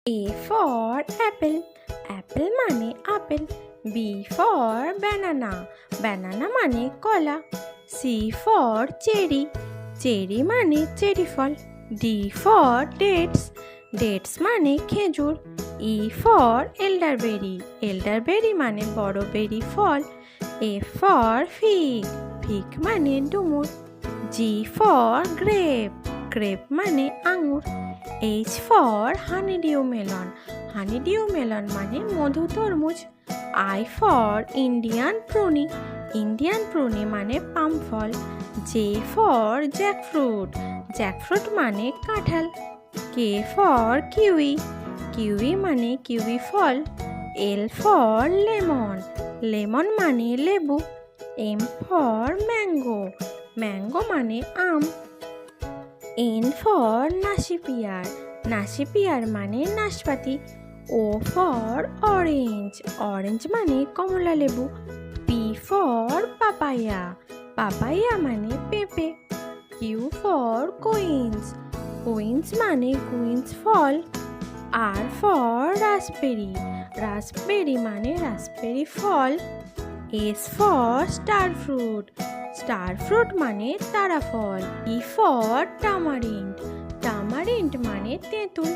A for apple, apple মানে apple. B for banana, banana মানে কলা। C for cherry, cherry মানে cherry ফল। D for dates, dates মানে খেজুর। E for elderberry, elderberry মানে বড় বেরি ফল। F for fig, fig মানে ডুমুর। G for grape, grape মানে আঙুর। H for honeydew melon, honeydew melon মানে মধু তরমুজ। I for Indian pruny, Indian pruny মানে পাম ফল। J for jackfruit, jackfruit মানে কাঁঠাল। K for kiwi, kiwi মানে কিউই ফল। L for lemon, lemon মানে লেবু। M for mango, mango মানে আম। N for নাসিপিয়ার, নাসিপিয়ার মানে নাশপাতি। O for orange, orange মানে কমলা লেবু। P for papaya, papaya মানে পেঁপে। Q for quince, quince মানে কুইন্স ফল। R for raspberry, raspberry মানে রাসবেরি ফল। S for star fruit, star fruit মানে তারা ফল। T for tamarind, tamarind মানে তেঁতুল।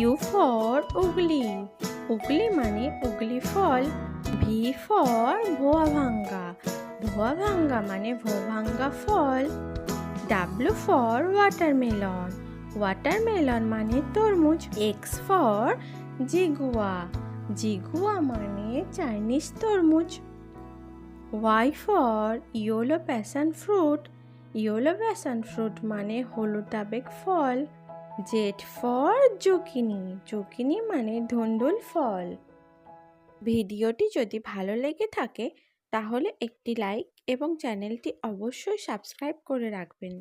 U for উগলি, উগলি মানে উগলি ফল। V for ভোয়াভাঙ্গা, ভোয়াভাঙ্গা মানে ভোভাঙ্গা ফল। W for watermelon, watermelon মানে তরমুজ। X for জিগুয়া, জিগুয়া মানে চাইনিজ তরমুজ। Y for yellow passion fruit, yellow passion fruit মানে হলুদ আবেগ ফল। Z for জুকিনি, জুকিনি মানে ধুন্দুল ফল। ভিডিওটি যদি ভালো লেগে থাকে তাহলে একটি লাইক এবং চ্যানেলটি অবশ্যই সাবস্ক্রাইব করে রাখবেন।